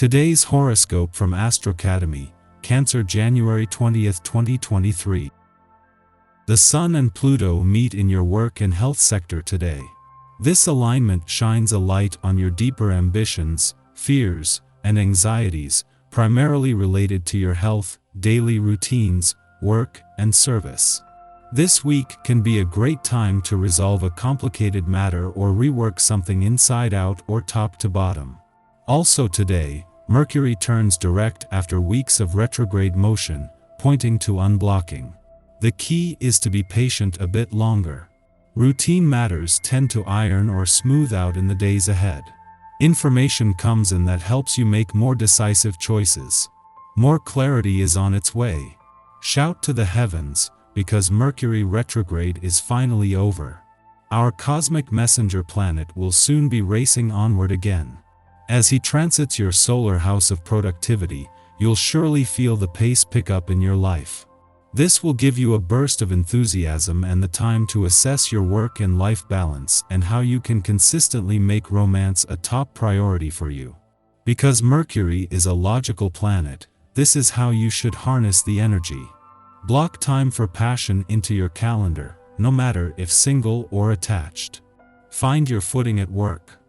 Today's horoscope from Astrocademy, Cancer, January 20th, 2023. The Sun and Pluto meet in your work and health sector today. This alignment shines a light on your deeper ambitions, fears, and anxieties, primarily related to your health, daily routines, work, and service. This week can be a great time to resolve a complicated matter or rework something inside out or top to bottom. Also today, Mercury turns direct after weeks of retrograde motion, pointing to unblocking. The key is to be patient a bit longer. Routine matters tend to iron or smooth out in the days ahead. Information comes in that helps you make more decisive choices. More clarity is on its way. Shout to the heavens, because Mercury retrograde is finally over. Our cosmic messenger planet will soon be racing onward again. As he transits your solar house of productivity, you'll surely feel the pace pick up in your life. This will give you a burst of enthusiasm and the time to assess your work and life balance and how you can consistently make romance a top priority for you. Because Mercury is a logical planet, this is how you should harness the energy. Block time for passion into your calendar, no matter if single or attached. Find your footing at work.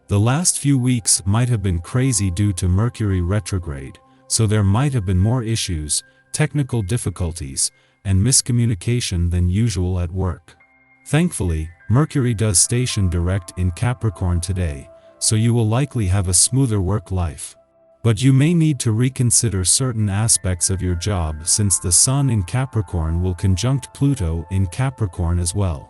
The last few weeks might have been crazy due to Mercury retrograde, so there might have been more issues, technical difficulties, and miscommunication than usual at work. Thankfully, Mercury does station direct in Capricorn today, so you will likely have a smoother work life. But you may need to reconsider certain aspects of your job since the Sun in Capricorn will conjunct Pluto in Capricorn as well.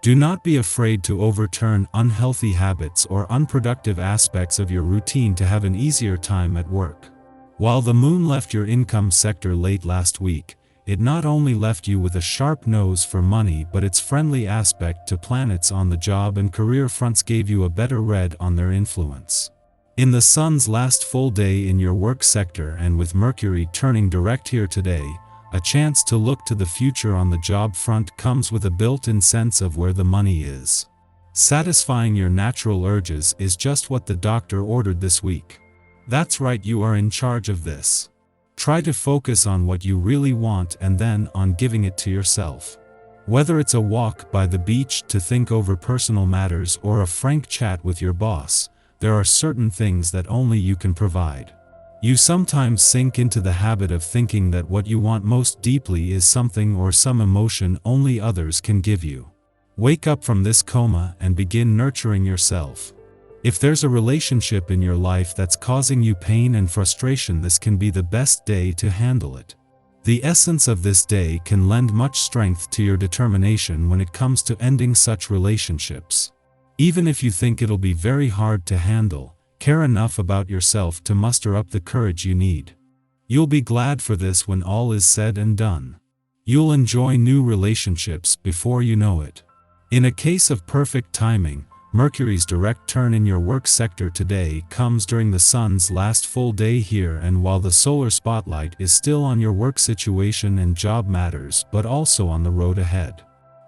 Do not be afraid to overturn unhealthy habits or unproductive aspects of your routine to have an easier time at work. While the Moon left your income sector late last week, it not only left you with a sharp nose for money, but its friendly aspect to planets on the job and career fronts gave you a better read on their influence. In the Sun's last full day in your work sector and with Mercury turning direct here today, a chance to look to the future on the job front comes with a built-in sense of where the money is. Satisfying your natural urges is just what the doctor ordered this week. That's right, you are in charge of this. Try to focus on what you really want and then on giving it to yourself. Whether it's a walk by the beach to think over personal matters or a frank chat with your boss, there are certain things that only you can provide. You sometimes sink into the habit of thinking that what you want most deeply is something or some emotion only others can give you. Wake up from this coma and begin nurturing yourself. If there's a relationship in your life that's causing you pain and frustration, this can be the best day to handle it. The essence of this day can lend much strength to your determination when it comes to ending such relationships. Even if you think it'll be very hard to handle, care enough about yourself to muster up the courage you need. You'll be glad for this when all is said and done. You'll enjoy new relationships before you know it. In a case of perfect timing, Mercury's direct turn in your work sector today comes during the Sun's last full day here, and while the solar spotlight is still on your work situation and job matters, but also on the road ahead.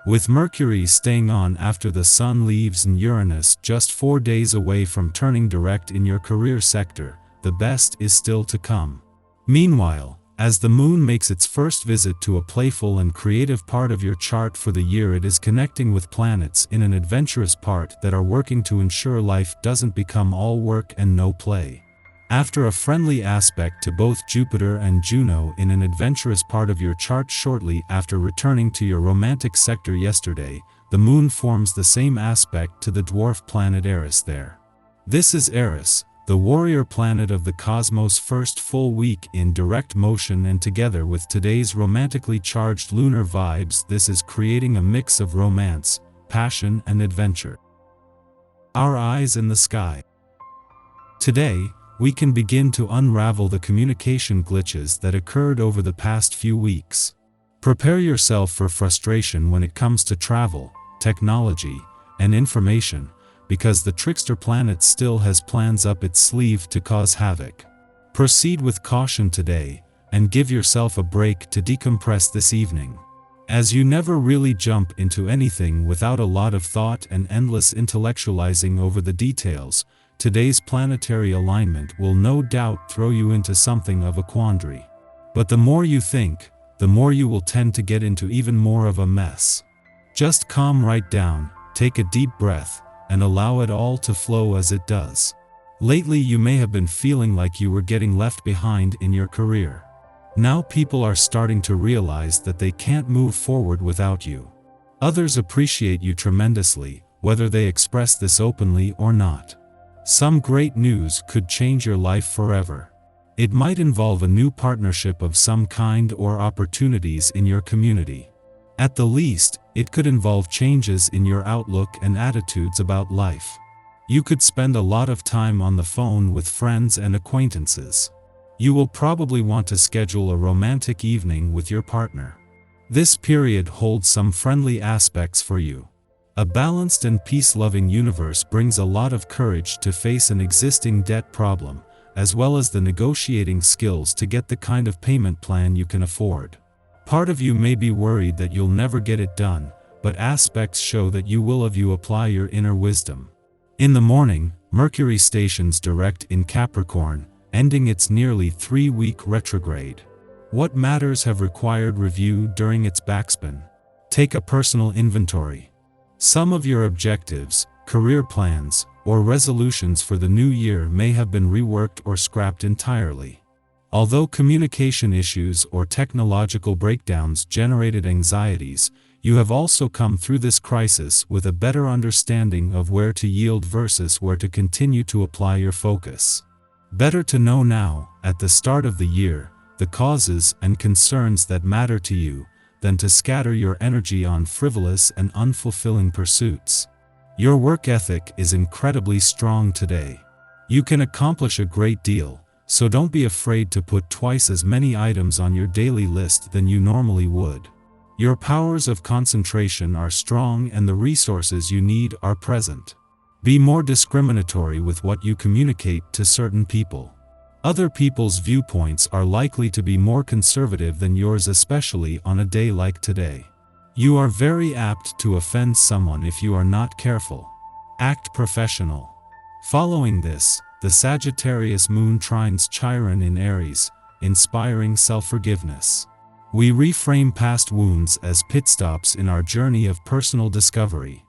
With Mercury staying on after the Sun leaves and Uranus just 4 days away from turning direct in your career sector, the best is still to come. Meanwhile, as the Moon makes its first visit to a playful and creative part of your chart for the year, it is connecting with planets in an adventurous part that are working to ensure life doesn't become all work and no play. After a friendly aspect to both Jupiter and Juno in an adventurous part of your chart shortly after returning to your romantic sector yesterday, the Moon forms the same aspect to the dwarf planet Eris there. This is Eris, the warrior planet of the cosmos' first full week in direct motion, and together with today's romantically charged lunar vibes, this is creating a mix of romance, passion, and adventure. Our eyes in the sky. Today, we can begin to unravel the communication glitches that occurred over the past few weeks. Prepare yourself for frustration when it comes to travel, technology, and information, because the trickster planet still has plans up its sleeve to cause havoc. Proceed with caution today, and give yourself a break to decompress this evening. As you never really jump into anything without a lot of thought and endless intellectualizing over the details, today's planetary alignment will no doubt throw you into something of a quandary. But the more you think, the more you will tend to get into even more of a mess. Just calm right down, take a deep breath, and allow it all to flow as it does. Lately you may have been feeling like you were getting left behind in your career. Now people are starting to realize that they can't move forward without you. Others appreciate you tremendously, whether they express this openly or not. Some great news could change your life forever. It might involve a new partnership of some kind or opportunities in your community. At the least, it could involve changes in your outlook and attitudes about life. You could spend a lot of time on the phone with friends and acquaintances. You will probably want to schedule a romantic evening with your partner. This period holds some friendly aspects for you. A balanced and peace-loving universe brings a lot of courage to face an existing debt problem, as well as the negotiating skills to get the kind of payment plan you can afford. Part of you may be worried that you'll never get it done, but aspects show that you will if you apply your inner wisdom. In the morning, Mercury stations direct in Capricorn, ending its nearly 3-week retrograde. What matters have required review during its backspin? Take a personal inventory. Some of your objectives, career plans, or resolutions for the new year may have been reworked or scrapped entirely. Although communication issues or technological breakdowns generated anxieties, you have also come through this crisis with a better understanding of where to yield versus where to continue to apply your focus. Better to know now, at the start of the year, the causes and concerns that matter to you, than to scatter your energy on frivolous and unfulfilling pursuits. Your work ethic is incredibly strong today. You can accomplish a great deal, so don't be afraid to put twice as many items on your daily list than you normally would. Your powers of concentration are strong and the resources you need are present. Be more discriminatory with what you communicate to certain people. Other people's viewpoints are likely to be more conservative than yours, especially on a day like today. You are very apt to offend someone if you are not careful. Act professional. Following this, the Sagittarius moon trines Chiron in Aries, inspiring self-forgiveness. We reframe past wounds as pit stops in our journey of personal discovery.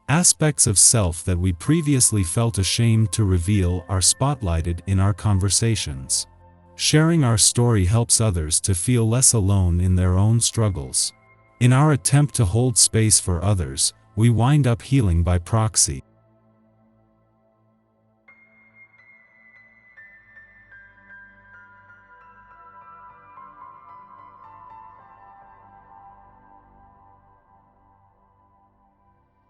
Aspects of self that we previously felt ashamed to reveal are spotlighted in our conversations. Sharing our story helps others to feel less alone in their own struggles. In our attempt to hold space for others, we wind up healing by proxy.